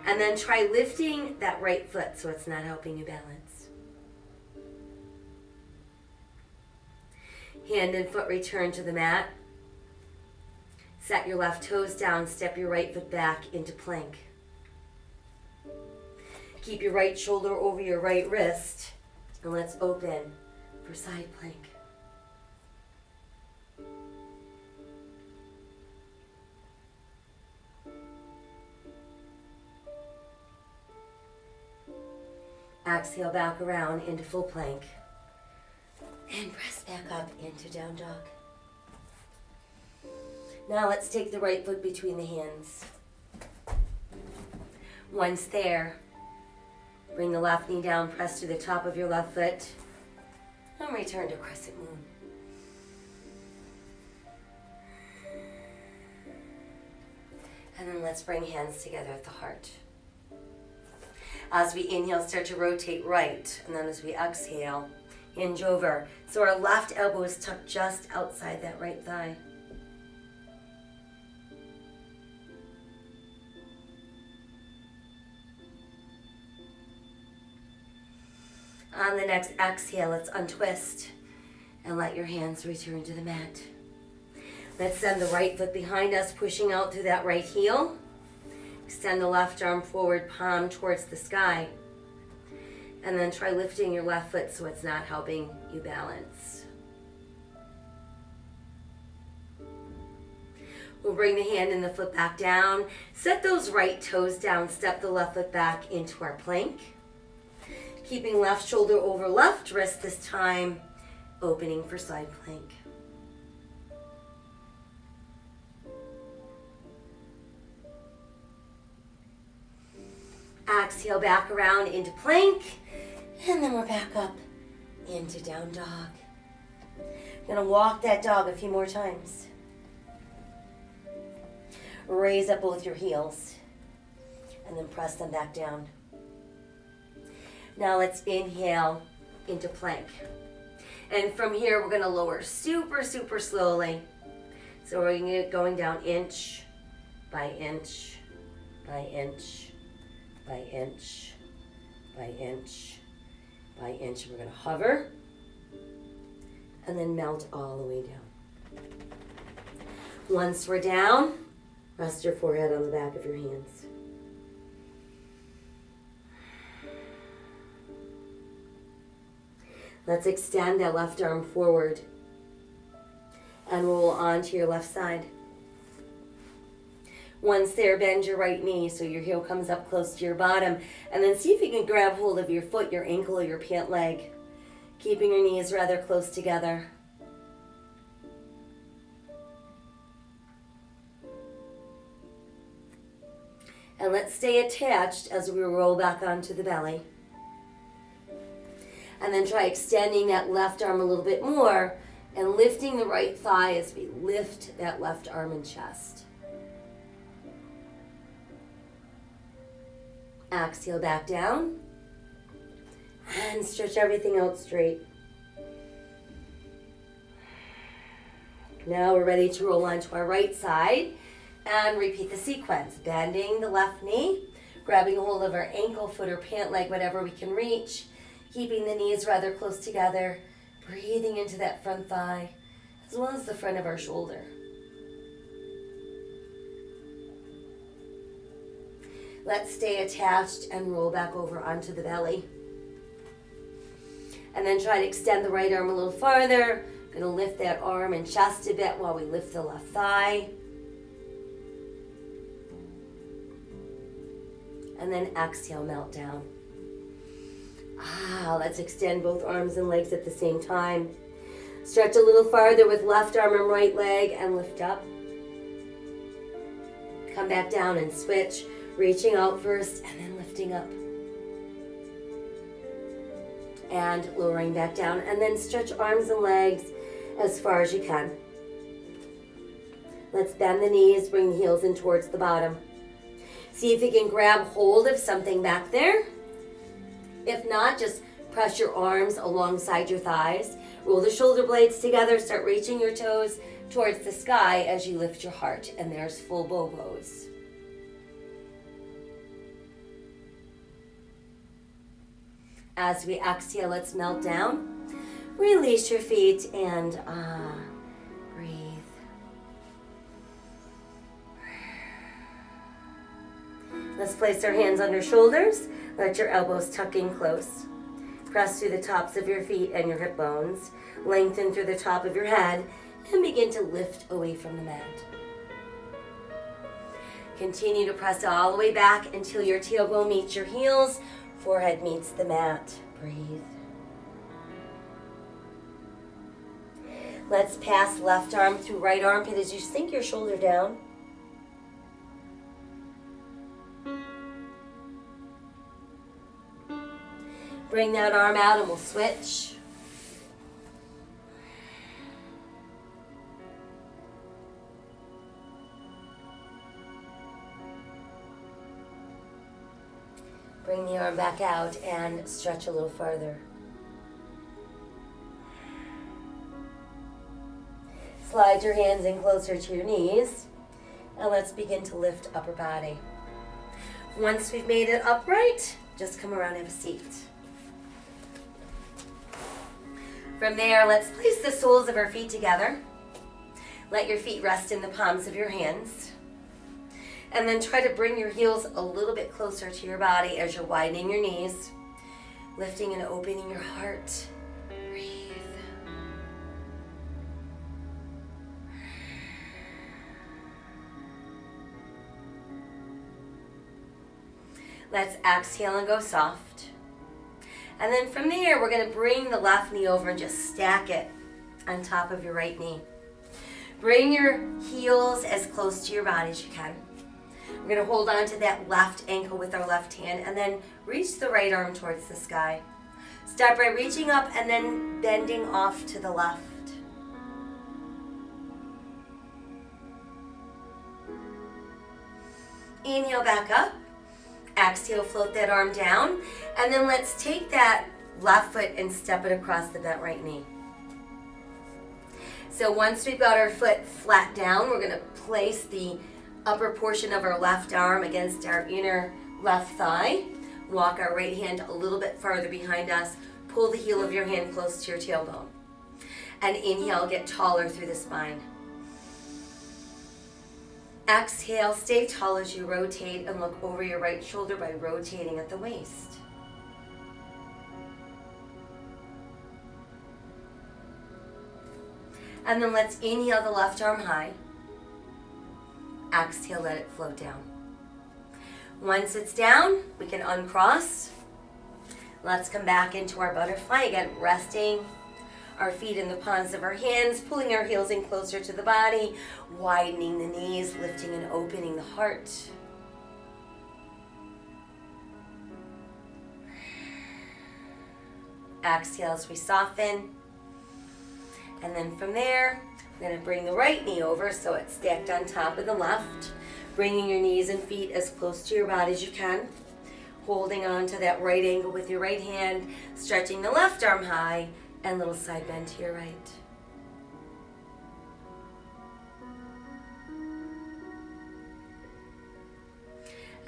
And then try lifting that right foot so it's not helping you balance. Hand and foot return to the mat. Set your left toes down, step your right foot back into plank. Keep your right shoulder over your right wrist, and let's open for side plank. Exhale back around into full plank. And press back up into down dog. Now let's take the right foot between the hands. Once there, bring the left knee down, press to the top of your left foot, and return to crescent moon. And then let's bring hands together at the heart. As we inhale, start to rotate right. And then as we exhale, hinge over. So our left elbow is tucked just outside that right thigh. On the next exhale, let's untwist and let your hands return to the mat. Let's send the right foot behind us, pushing out through that right heel. Extend the left arm forward, palm towards the sky. And then try lifting your left foot so it's not helping you balance. We'll bring the hand and the foot back down. Set those right toes down. Step the left foot back into our plank. Keeping left shoulder over left wrist this time. Opening for side plank. Exhale back around into plank. And then we're back up into down dog. Gonna walk that dog a few more times. Raise up both your heels. And then press them back down. Now let's inhale into plank. And from here, we're gonna lower super, super slowly. So we're gonna get going down inch by inch by inch by inch by inch by inch. We're gonna hover and then melt all the way down. Once we're down, rest your forehead on the back of your hands. Let's extend that left arm forward and roll onto your left side. Once there, bend your right knee so your heel comes up close to your bottom. And then see if you can grab hold of your foot, your ankle, or your pant leg, keeping your knees rather close together. And let's stay attached as we roll back onto the belly. And then try extending that left arm a little bit more and lifting the right thigh as we lift that left arm and chest. Exhale back down and stretch everything out straight. Now we're ready to roll onto our right side and repeat the sequence. Bending the left knee, grabbing a hold of our ankle, foot, or pant leg, whatever we can reach, keeping the knees rather close together, breathing into that front thigh as well as the front of our shoulder. Let's stay attached and roll back over onto the belly. And then try to extend the right arm a little farther. Gonna lift that arm and chest a bit while we lift the left thigh. And then exhale, melt down. Let's extend both arms and legs at the same time. Stretch a little farther with left arm and right leg and lift up. Come back down and switch. Reaching out first and then lifting up. And lowering back down. And then stretch arms and legs as far as you can. Let's bend the knees, bring the heels in towards the bottom. See if you can grab hold of something back there. If not, just press your arms alongside your thighs. Roll the shoulder blades together. Start reaching your toes towards the sky as you lift your heart. And there's full bow pose. As we exhale, let's melt down. Release your feet and breathe. Let's place our hands under shoulders. Let your elbows tuck in close. Press through the tops of your feet and your hip bones. Lengthen through the top of your head and begin to lift away from the mat. Continue to press all the way back until your tailbone meets your heels. Forehead meets the mat. Breathe. Let's pass left arm through right armpit as you sink your shoulder down. Bring that arm out and we'll switch. Bring the arm back out and stretch a little farther. Slide your hands in closer to your knees, and let's begin to lift upper body. Once we've made it upright, just come around and have a seat. From there, let's place the soles of our feet together. Let your feet rest in the palms of your hands. And then try to bring your heels a little bit closer to your body as you're widening your knees, lifting and opening your heart. Breathe. Let's exhale and go soft. And then from there, we're going to bring the left knee over and just stack it on top of your right knee. Bring your heels as close to your body as you can. We're going to hold on to that left ankle with our left hand and then reach the right arm towards the sky. Start by reaching up and then bending off to the left. Inhale back up. Exhale, float that arm down. And then let's take that left foot and step it across the bent right knee. So once we've got our foot flat down, we're going to place the upper portion of our left arm against our inner left thigh. Walk our right hand a little bit farther behind us. Pull the heel of your hand close to your tailbone. And inhale, get taller through the spine. Exhale, stay tall as you rotate and look over your right shoulder by rotating at the waist. And then let's inhale the left arm high. Exhale, let it float down. Once it's down, we can uncross. Let's come back into our butterfly again, resting our feet in the palms of our hands, pulling our heels in closer to the body, widening the knees, lifting and opening the heart. Exhale as we soften. And then from there, we're going to bring the right knee over so it's stacked on top of the left, bringing your knees and feet as close to your body as you can, holding on to that right angle with your right hand, stretching the left arm high, and little side bend to your right.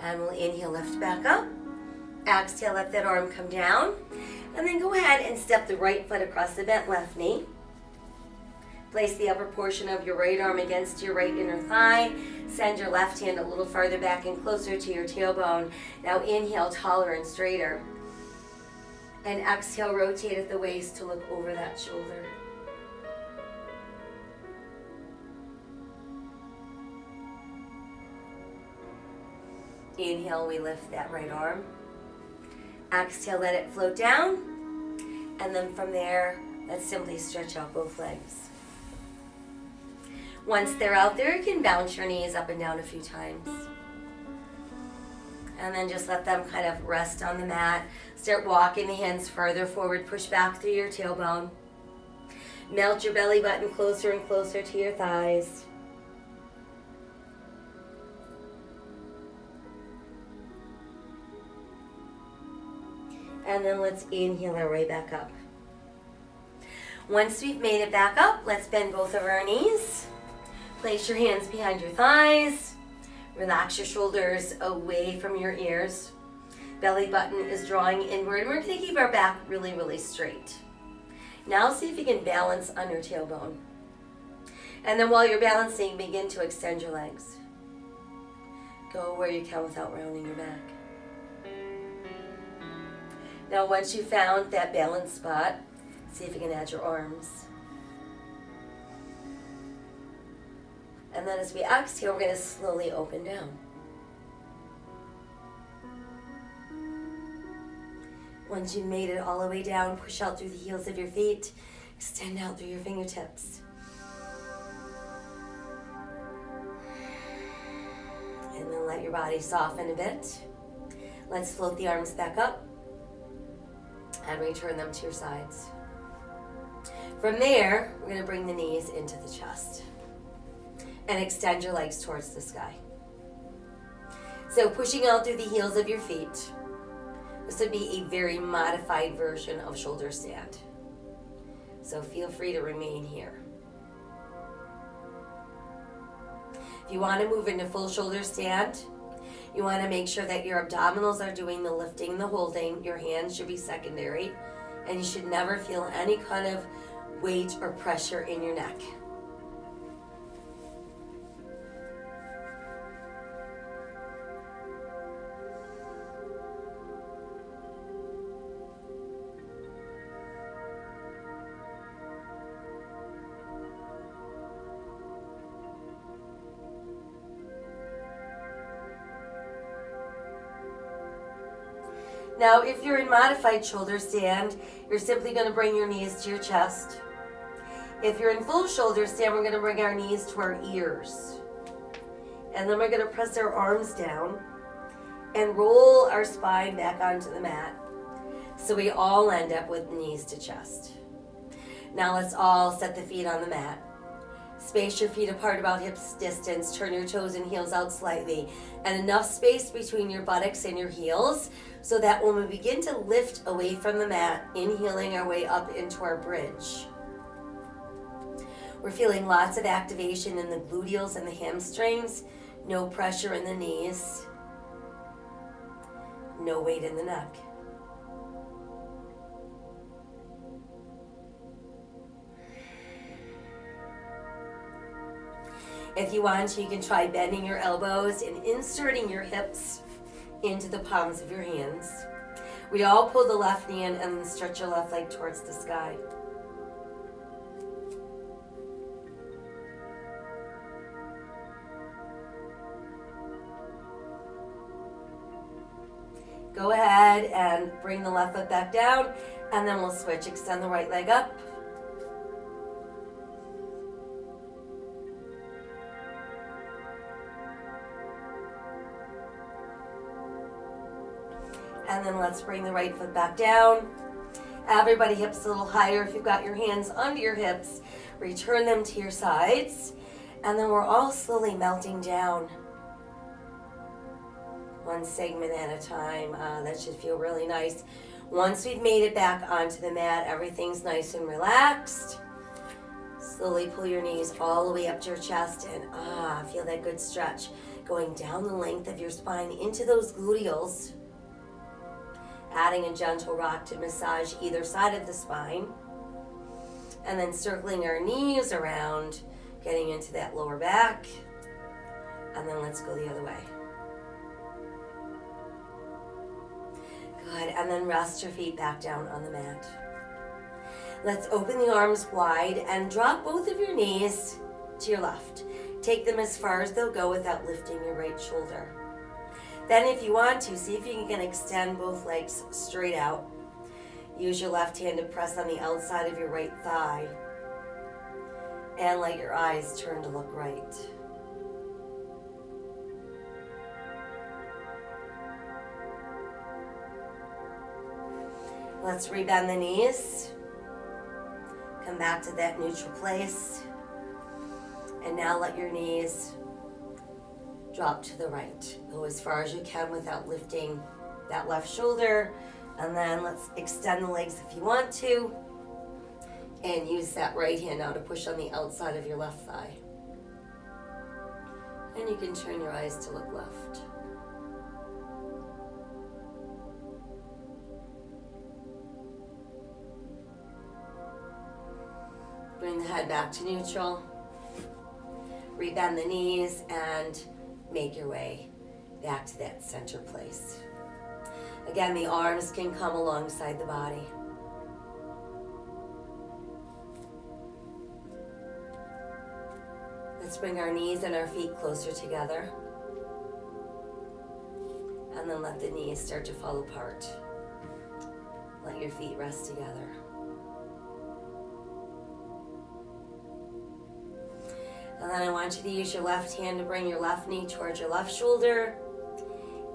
And we'll inhale, lift back up. Exhale, let that arm come down. And then go ahead and step the right foot across the bent left knee. Place the upper portion of your right arm against your right inner thigh. Send your left hand a little farther back and closer to your tailbone. Now inhale, taller and straighter. And exhale, rotate at the waist to look over that shoulder. Inhale, we lift that right arm. Exhale, let it float down. And then from there, let's simply stretch out both legs. Once they're out there, you can bounce your knees up and down a few times. And then just let them kind of rest on the mat. Start walking the hands further forward. Push back through your tailbone. Melt your belly button closer and closer to your thighs. And then let's inhale our way back up. Once we've made it back up, let's bend both of our knees. Place your hands behind your thighs. Relax your shoulders away from your ears. Belly button is drawing inward, and we're going to keep our back really, really straight. Now see if you can balance on your tailbone. And then while you're balancing, begin to extend your legs. Go where you can without rounding your back. Now once you've found that balance spot, see if you can add your arms. And then as we exhale, we're going to slowly open down. Once you've made it all the way down, push out through the heels of your feet. Extend out through your fingertips. And then let your body soften a bit. Let's float the arms back up and return them to your sides. From there, we're going to bring the knees into the chest and extend your legs towards the sky. So pushing out through the heels of your feet, This would be a very modified version of shoulder stand. So feel free to remain here. If you want to move into full shoulder stand, you want to make sure that your abdominals are doing the lifting and the holding. Your hands should be secondary, and you should never feel any kind of weight or pressure in your neck. Now, if you're in modified shoulder stand, you're simply going to bring your knees to your chest. If you're in full shoulder stand, we're going to bring our knees to our ears. And then we're going to press our arms down and roll our spine back onto the mat. So we all end up with knees to chest. Now let's all set the feet on the mat. Space your feet apart about hips distance. Turn your toes and heels out slightly. And enough space between your buttocks and your heels so that when we begin to lift away from the mat, inhaling our way up into our bridge, we're feeling lots of activation in the gluteals and the hamstrings. No pressure in the knees. No weight in the neck. If you want to, you can try bending your elbows and inserting your hips into the palms of your hands. We all pull the left knee in and then stretch your left leg towards the sky. Go ahead and bring the left foot back down, and then we'll switch. Extend the right leg up. And then let's bring the right foot back down. Everybody hips a little higher. If you've got your hands under your hips, return them to your sides. And then we're all slowly melting down. One segment at a time. That should feel really nice. Once we've made it back onto the mat, everything's nice and relaxed. Slowly pull your knees all the way up to your chest and feel that good stretch going down the length of your spine into those gluteals. Adding a gentle rock to massage either side of the spine. And then circling our knees around, getting into that lower back. And then let's go the other way. Good, and then rest your feet back down on the mat. Let's open the arms wide and drop both of your knees to your left. Take them as far as they'll go without lifting your right shoulder. Then if you want to, see if you can extend both legs straight out. Use your left hand to press on the outside of your right thigh. And let your eyes turn to look right. Let's rebend the knees. Come back to that neutral place. And now let your knees drop to the right. Go as far as you can without lifting that left shoulder. And then let's extend the legs if you want to. And use that right hand now to push on the outside of your left thigh. And you can turn your eyes to look left. Bring the head back to neutral. Rebend the knees and make your way back to that center place. Again, the arms can come alongside the body. Let's bring our knees and our feet closer together. And then let the knees start to fall apart. Let your feet rest together. And then I want you to use your left hand to bring your left knee towards your left shoulder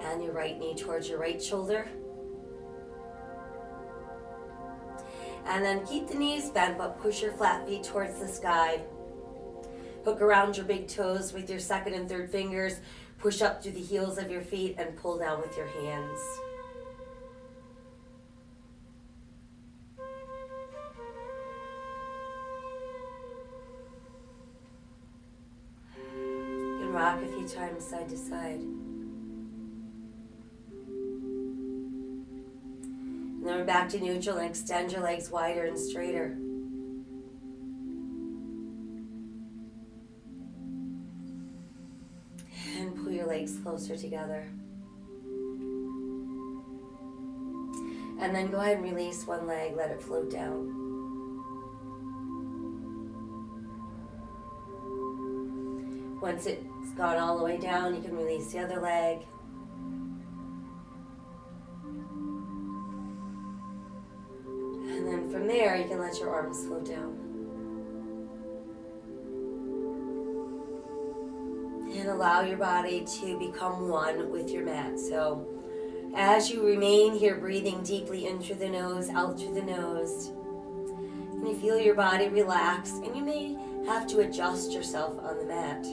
and your right knee towards your right shoulder. And then keep the knees bent, but push your flat feet towards the sky. Hook around your big toes with your second and third fingers. Push up through the heels of your feet and pull down with your hands. times side to side. And then we're back to neutral and extend your legs wider and straighter. And pull your legs closer together. And then go ahead and release one leg, let it float down. Once it's gone all the way down, you can release the other leg. And then from there, you can let your arms float down. And allow your body to become one with your mat. So as you remain here, breathing deeply in through the nose, out through the nose, and you feel your body relax, and you may have to adjust yourself on the mat.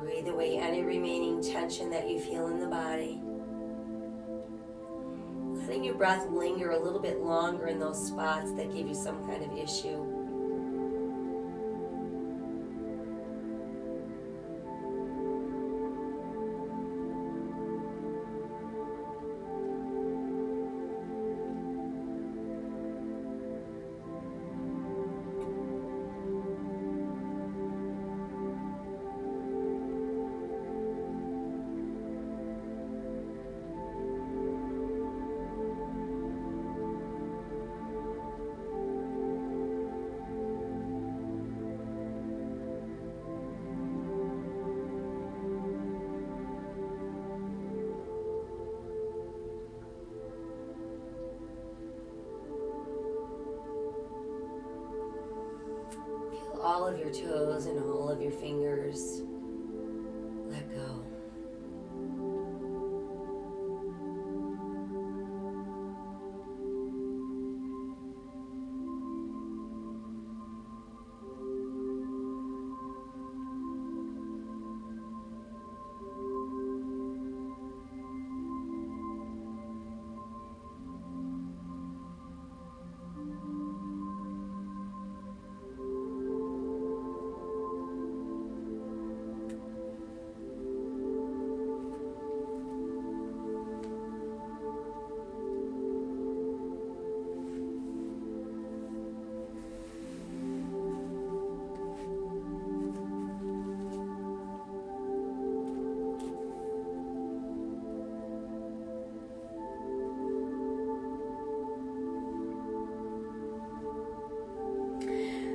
Breathe away any remaining tension that you feel in the body. Letting your breath linger a little bit longer in those spots that give you some kind of issue. All of your toes and all of your fingers. Let go.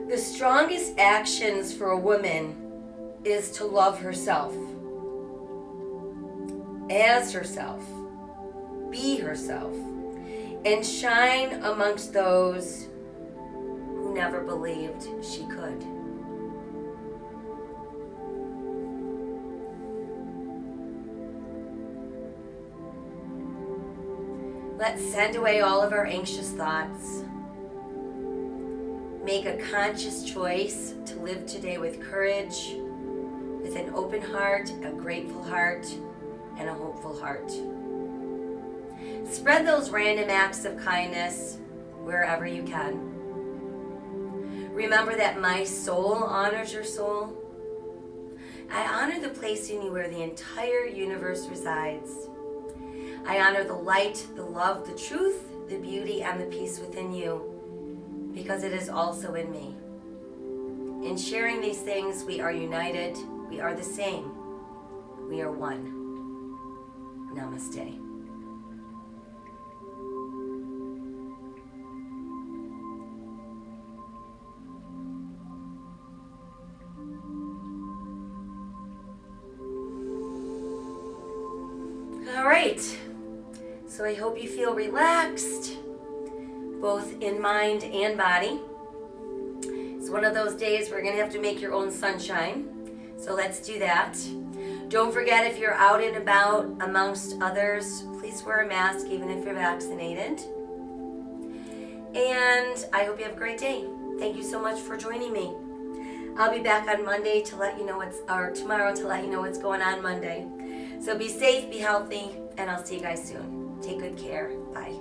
The strongest actions for a woman is to love herself, as herself, be herself, and shine amongst those who never believed she could. Let's send away all of our anxious thoughts. Make a conscious choice to live today with courage, with an open heart, a grateful heart, and a hopeful heart. Spread those random acts of kindness wherever you can. Remember that my soul honors your soul. I honor the place in you where the entire universe resides. I honor the light, the love, the truth, the beauty, and the peace within you, because it is also in me. In sharing these things, we are united. We are the same. We are one. Namaste. All right. So I hope you feel relaxed, both in mind and body. It's one of those days where you're going to have to make your own sunshine. So let's do that. Don't forget, if you're out and about amongst others, please wear a mask even if you're vaccinated. And I hope you have a great day. Thank you so much for joining me. I'll be back on Monday to let you know tomorrow to let you know what's going on Monday. So be safe, be healthy, and I'll see you guys soon. Take good care. Bye.